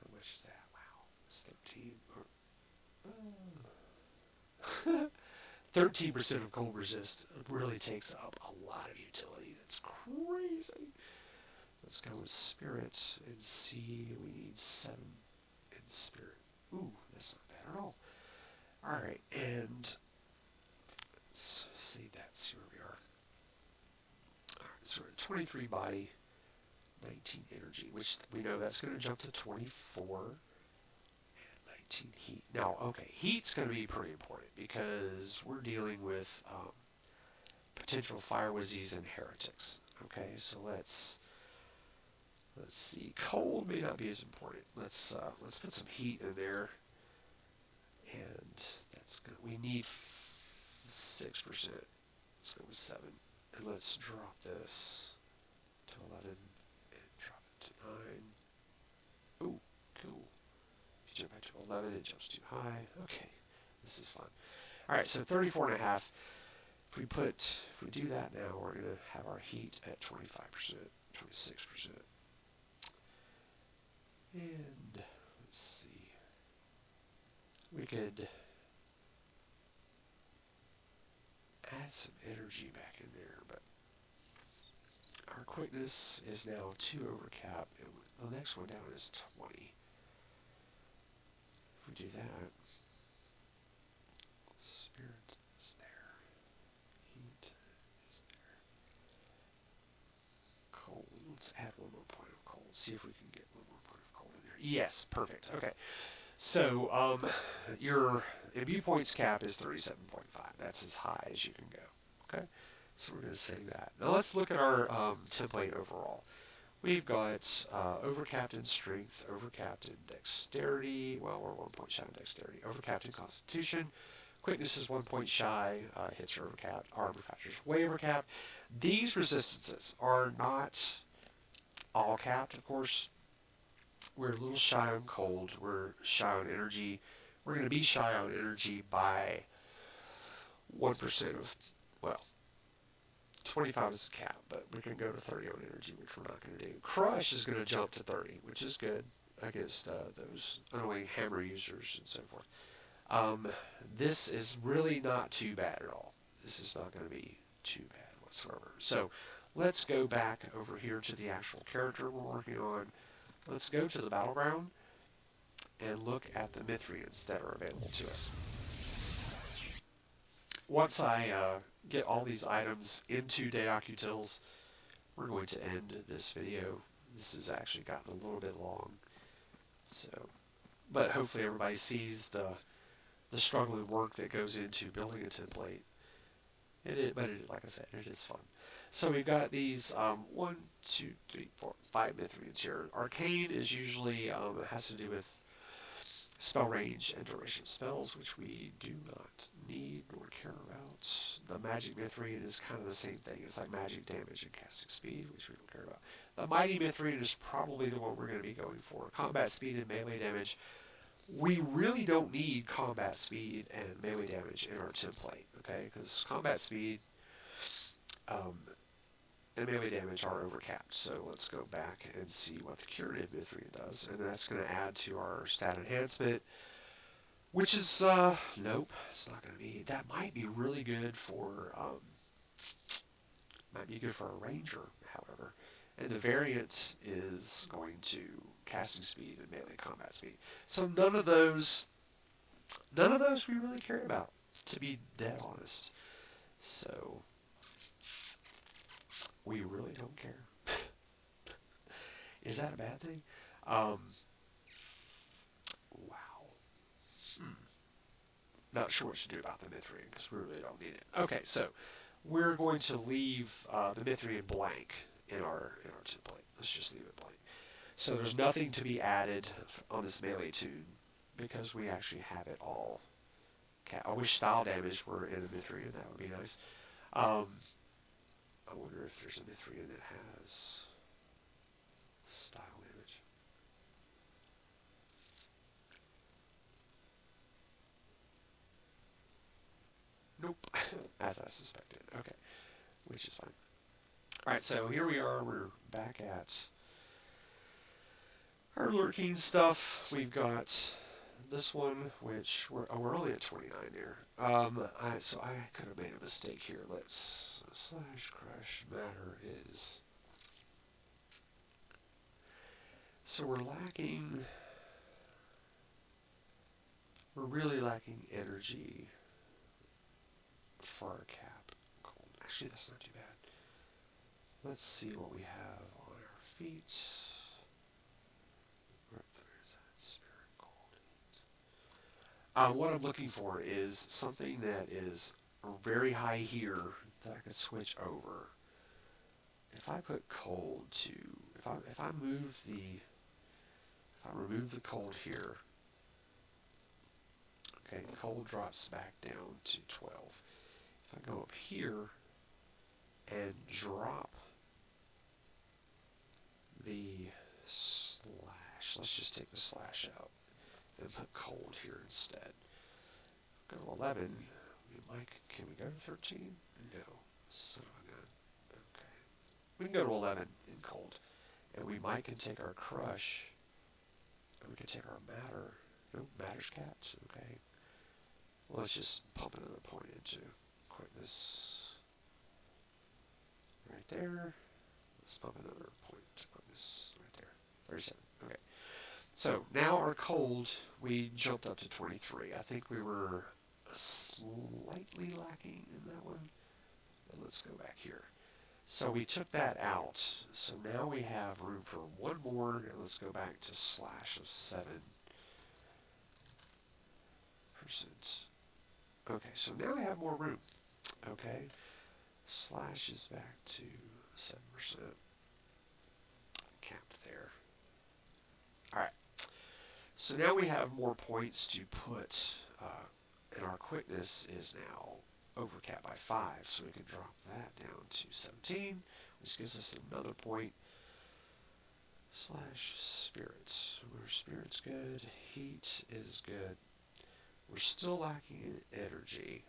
How much is that? Wow, it's 13. 13% of cold resist really takes up a lot of utility. That's crazy. Let's go with spirit and see. We need 7 in spirit. Ooh, that's not bad at all. Alright, and let's see that. See where we are. Alright, so we're at 23 body, 19 energy, which we know that's going to jump to 24. 19 heat. Now, okay, heat's going to be pretty important because we're dealing with potential fire wizzies and heretics. Okay, so let's see. Cold may not be as important. Let's put some heat in there, and that's good. We need 6%. Let's go with 7, and let's drop this to 11 and drop it to 9. Ooh, cool. If you jump back to 11, it jumps too high. Okay, this is fun. All right, so 34.5. If we do that now, we're going to have our heat at 25%, 26%. And let's see. We could add some energy back in there, but our quickness is now 2 over cap, and the next one down is 20. If we do that, spirit is there, heat is there, cold. Let's add 1 more point of cold. See if we can get 1 more point of cold in there. Yes, perfect. Okay. So your imbue points cap is 37.5. That's as high as you can go. Okay. So we're going to save that. Now let's look at our template overall. We've got overcapped in strength, overcapped in dexterity. Well, we're 1 point shy in dexterity. Overcapped in constitution. Quickness is 1 point shy. Hits are overcapped. Armor factors way overcapped. These resistances are not all capped, of course. We're a little shy on cold. We're shy on energy. We're going to be shy on energy by 1% of, well, 25 is the cap, but we can go to 30 on energy, which we're not going to do. Crush is going to jump to 30, which is good against those annoying hammer users and so forth. This is really not too bad at all. This is not going to be too bad whatsoever. So let's go back over here to the actual character we're working on. Let's go to the battleground and look at the Mithrians that are available to us. Once I get all these items into daocutils, we're going to end this video. This has actually gotten a little bit long, so, but hopefully everybody sees the struggle and work that goes into building a template. Like I said, it is fun. So we've got these 1, 2, 3, 4, 5 Mithrians here. Arcane is usually has to do with spell range and duration of spells, which we do not need nor care about. The Magic Mithrian is kind of the same thing. It's like magic damage and casting speed, which we don't care about. The Mighty Mithrian is probably the one we're going to be going for. Combat speed and melee damage. We really don't need combat speed and melee damage in our template, okay? Because combat speed and melee damage are overcapped. So let's go back and see what the Curative Mithrian does. And that's going to add to our stat enhancement, which is, nope, it's not going to be. That might be really good for, a ranger, however. And the variant is going to casting speed and melee combat speed. So none of those we really care about, to be dead honest. So we really don't care. Is that a bad thing? Wow. Not sure what to do about the Mithrian because we really don't need it. Okay, so we're going to leave the Mithrian blank in our template. Let's just leave it blank. So there's nothing to be added on this melee tune because we actually have it all. I wish style damage were in a Mithrian. That would be nice. I wonder if there's a Mithrian that has style damage. Nope, as I suspected. Okay, which is fine. Alright, so here we are. We're back at our lurking stuff. We've got this one, which we're only at 29 there. So I could have made a mistake here. Let's slash crush matter is. So we're lacking. We're really lacking energy for our cap. Cool. Actually, that's not too bad. Let's see what we have on our feet. What I'm looking for is something that is very high here that I could switch over. If I put cold to, if I remove the cold here, okay, cold drops back down to 12. If I go up here and drop the slash, let's just take the slash out and put cold here instead. Go to 11. Can we go to 13? No. Son of a gun. Okay. We can go to 11 in cold. And we might can take our crush. And we can take our matter. No, matter's capped. Okay. Well, let's just pump another point into quickness. Right there. Let's pump another point to quickness. Right there. 37. Okay. So now our cold, we jumped up to 23. I think we were slightly lacking in that one. And let's go back here. So we took that out. So now we have room for one more. And let's go back to slash of 7%. Okay, so now we have more room. Okay. Slash is back to 7%. Capped there. Alright. So now we have more points to put, and our quickness is now overcapped by 5, so we can drop that down to 17, which gives us another point. Slash spirit. Where spirit's good, heat is good. We're still lacking in energy,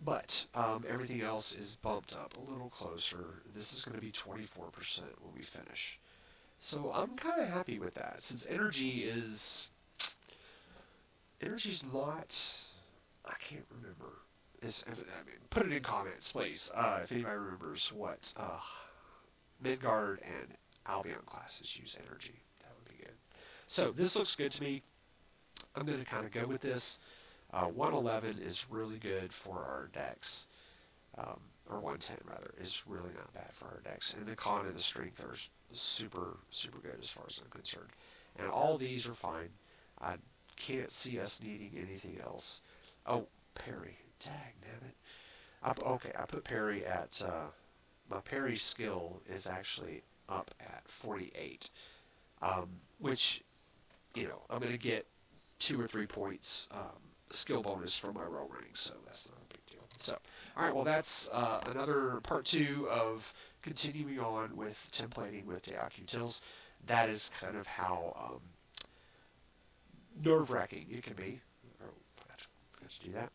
but everything else is bumped up a little closer. This is going to be 24% when we finish. So I'm kind of happy with that, since energy's not, I can't remember. Put it in comments, please, if anybody remembers what Midgard and Albion classes use energy. That would be good. So this looks good to me. I'm going to kind of go with this. 111 is really good for our decks. Or 110 rather, is really not bad for our decks. And the con and the strength are super, super good as far as I'm concerned. And all these are fine. I can't see us needing anything else. Oh, parry. Dang, damn it. Okay, I put parry at, my parry skill is actually up at 48. Which, I'm going to get 2 or 3 points skill bonus for my roll rank, so that's not a big deal. So, alright, well that's another part 2 of continuing on with templating with daocutil. That is kind of how nerve-wracking it can be. Oh, I have to do that.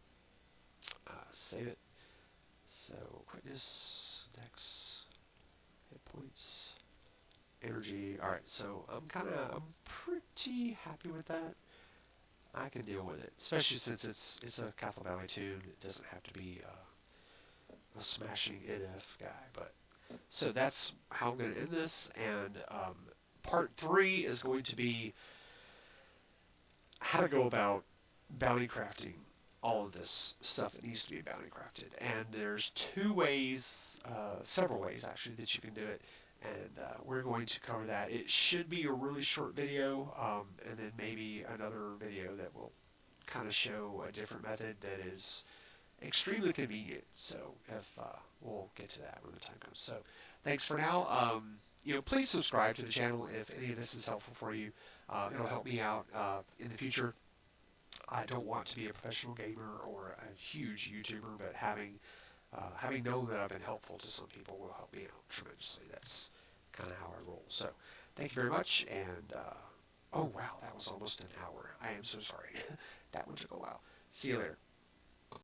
Save it. So, quickness, dex, hit points, energy. Alright, so I'm pretty happy with that. I can deal with it, especially since it's a Catholic Valley tune. It doesn't have to be a smashing IDF guy. But so that's how I'm going to end this. And part 3 is going to be how to go about bounty crafting all of this stuff that needs to be bounty crafted. And there's 2 ways, several ways actually, that you can do it. And we're going to cover that. It should be a really short video, and then maybe another video that will kind of show a different method that is extremely convenient. So if we'll get to that when the time comes. So thanks for now. Please subscribe to the channel if any of this is helpful for you. It'll help me out in the future. I don't want to be a professional gamer or a huge YouTuber, but having having known that I've been helpful to some people will help me out tremendously. That's kind of how I roll. So thank you very much, and oh wow, that was almost an hour. I am so sorry. That one took a while. See you later.